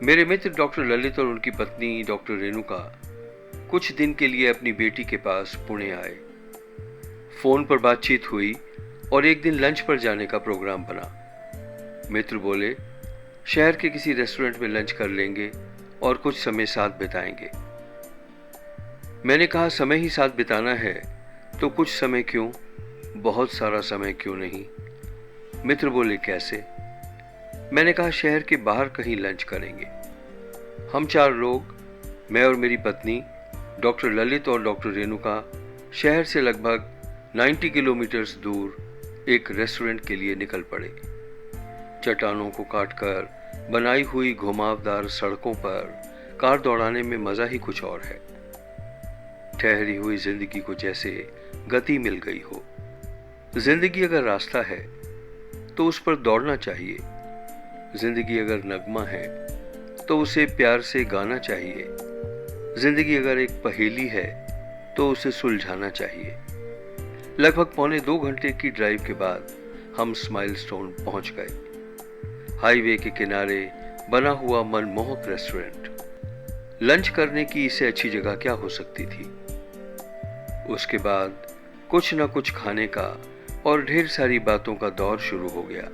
मेरे मित्र डॉक्टर ललित और उनकी पत्नी डॉक्टर रेणुका कुछ दिन के लिए अपनी बेटी के पास पुणे आए। फोन पर बातचीत हुई और एक दिन लंच पर जाने का प्रोग्राम बना। मित्र बोले, शहर के किसी रेस्टोरेंट में लंच कर लेंगे और कुछ समय साथ बिताएंगे। मैंने कहा, समय ही साथ बिताना है तो कुछ समय क्यों, बहुत सारा समय क्यों नहीं। मित्र बोले, कैसे? मैंने कहा, शहर के बाहर कहीं लंच करेंगे। हम 4 लोग, मैं और मेरी पत्नी, डॉक्टर ललित और डॉक्टर रेणुका, शहर से लगभग 90 किलोमीटर दूर एक रेस्टोरेंट के लिए निकल पड़े। चट्टानों को काटकर बनाई हुई घुमावदार सड़कों पर कार दौड़ाने में मजा ही कुछ और है। ठहरी हुई जिंदगी को जैसे गति मिल गई हो। जिंदगी अगर रास्ता है तो उस पर दौड़ना चाहिए। जिंदगी अगर नगमा है तो उसे प्यार से गाना चाहिए। जिंदगी अगर एक पहेली है तो उसे सुलझाना चाहिए। लगभग पौने 2 घंटे की ड्राइव के बाद हम स्माइल स्टोन पहुंच गए। हाईवे के किनारे बना हुआ मनमोहक रेस्टोरेंट। लंच करने की इससे अच्छी जगह क्या हो सकती थी। उसके बाद कुछ न कुछ खाने का और ढेर सारी बातों का दौर शुरू हो गया।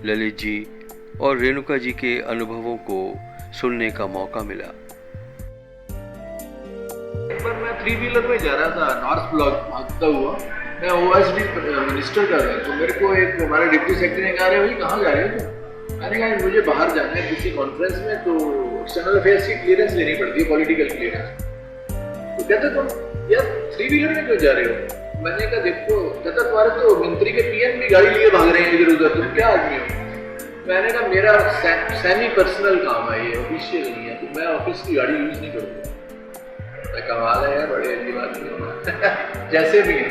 ललित जी और रेणुका जी के अनुभवों को सुनने का मौका मिला। एक बार मैं 3 व्हीलर में जा रहा था नॉर्थ ब्लॉक भागता हुआ। मैं ओएसडी मिनिस्टर कर रहा था, तो मेरे को एक हमारे डिप्टी सेक्रेटरी ने कहा, अरे भाई कहाँ जा रहे हो तुम? मैंने कहा, मुझे बाहर जाना है किसी कॉन्फ्रेंस में, तो एक्सटर्नल अफेयर्स की क्लियरेंस लेनी पड़ती है, पॉलिटिकल क्लियरेंस। तो कहते तुम यार 3 व्हीलर में क्यों जा रहे हो? मैंने कहा, देखो कहता, तुम्हारे तो मंत्री के पीएम भी गाड़ी लिए भाग रहे हैं इधर उधर, तुम क्या आदमी हो? मैंने कहा, मेरा सेमी पर्सनल काम है ये, ऑफिशियल नहीं है, तो मैं ऑफिस की गाड़ी यूज नहीं करूँगा। कमाल है, बड़े अजीब आदमी जैसे भी है।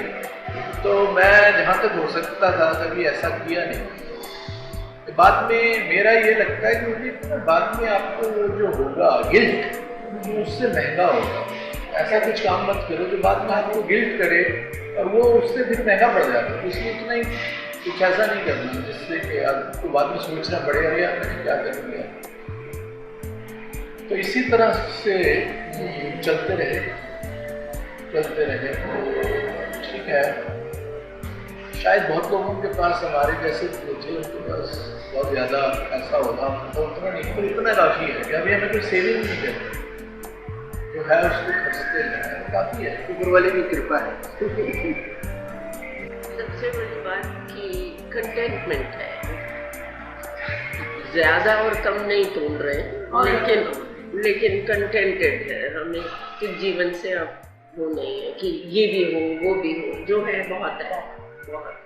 तो मैं जहाँ तक हो सकता था कभी ऐसा किया नहीं। बाद में मेरा ये लगता है कि मुझे बाद में आपको जो होगा गिल्ट, उससे महंगा होगा। ऐसा कुछ काम मत करो जो बाद में आपको गिल्ट करे, और वो उससे फिर महंगा पड़ जाता है। इसलिए इतना ही कुछ ऐसा नहीं करना जिससे कि आपको बाद में सोचना पड़े, अरे यार मैंने क्या कर दिया। तो इसी तरह से चलते रहे। ठीक है, शायद बहुत लोगों के पास हमारे जैसे थे, उनके पास बहुत ज़्यादा ऐसा होगा, तो उतना नहीं, पर इतना काफ़ी है कि अभी हमें कोई सेविंग नहीं करती, जो है उसको खर्चते हैं, काफ़ी है, ऊपर वाले की कृपा है। सबसे बड़ी बात कि कंटेंटमेंट है, ज़्यादा और कम नहीं ढूंढ रहे, लेकिन कंटेंटेड है। हमें कि जीवन से अब वो नहीं है कि ये भी हो वो भी हो, जो है बहुत है, बहुत।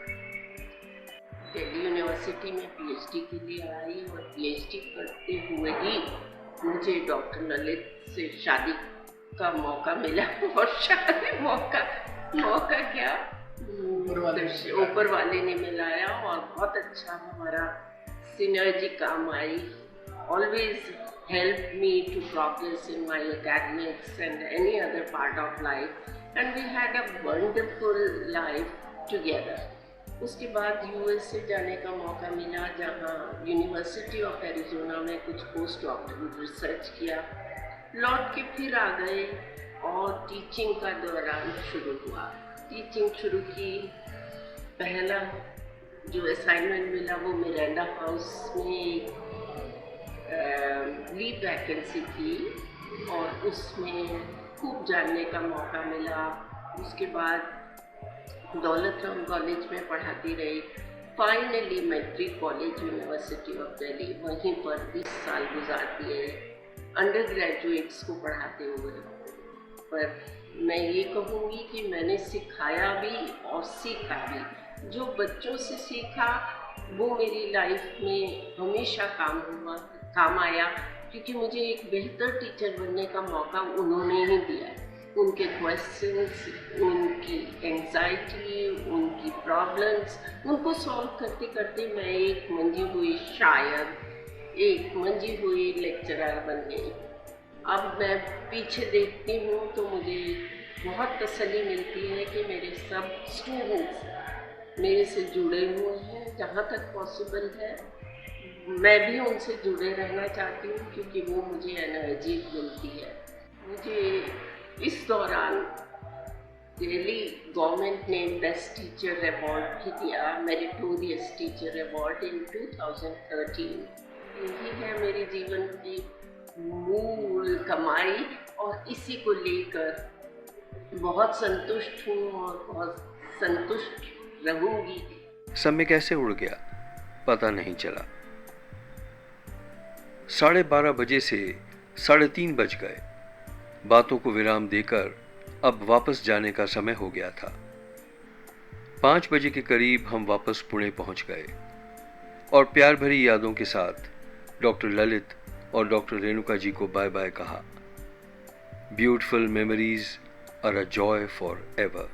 दिल्ली यूनिवर्सिटी में पीएचडी के लिए आई और पीएचडी करते हुए ही मुझे डॉक्टर ललित से शादी का मौका मिला। और शादी मौका क्या, ऊपर वाले ने मिलाया और बहुत अच्छा हमारा सिनर्जी काम आई। Always helped me to progress in my academics and any other part of life, and we had a wonderful life together. उसके बाद यूएस से जाने का मौका मिला, जहाँ यूनिवर्सिटी ऑफ एरिज़ोना में कुछ पोस्ट डॉक्टरल रिसर्च किया। लौट के फिर आ गए और टीचिंग का दौरान शुरू हुआ। टीचिंग शुरू की, पहला जो असाइनमेंट मिला वो मिरांडा हाउस में लीड वैकेंसी थी और उसमें खूब जानने का मौका मिला। उसके बाद दौलत राम कॉलेज में पढ़ाती रही। Finally Maitreyi College University of Delhi, वहीं पर 20 साल गुजार दिए अंडर ग्रेजुएट्स को पढ़ाते हुए। पर मैं ये कहूँगी कि मैंने सिखाया भी और सीखा भी। जो बच्चों से सीखा वो मेरी लाइफ में हमेशा काम आया, क्योंकि मुझे एक बेहतर टीचर बनने का मौका उन्होंने ही दिया। उनके क्वेश्चंस, उनकी एंजाइटी, उनकी प्रॉब्लम्स, उनको सॉल्व करते करते मैं एक मंजी हुई शायर, एक मंजी हुई लेक्चरर बन गई। अब मैं पीछे देखती हूँ तो मुझे बहुत तसल्ली मिलती है कि मेरे सब स्टूडेंट्स मेरे से जुड़े हुए हैं, जहाँ तक पॉसिबल है मैं भी उनसे जुड़े रहना चाहती हूँ क्योंकि वो मुझे एनर्जी मिलती है। मुझे इस दौरान दिल्ली गवर्नमेंट ने बेस्ट टीचर अवार्ड भी दिया, मेरिटोरियस टीचर अवार्ड इन 2013। यही है मेरे जीवन की मूल कमाई और इसी को लेकर बहुत संतुष्ट हूँ और बहुत संतुष्ट रहूँगी। समय कैसे उड़ गया पता नहीं चला। 12:30 बजे से 3:30 बज गए। बातों को विराम देकर अब वापस जाने का समय हो गया था। 5 बजे के करीब हम वापस पुणे पहुंच गए और प्यार भरी यादों के साथ डॉक्टर ललित और डॉक्टर रेणुका जी को बाय बाय कहा। Beautiful memories are a joy for ever.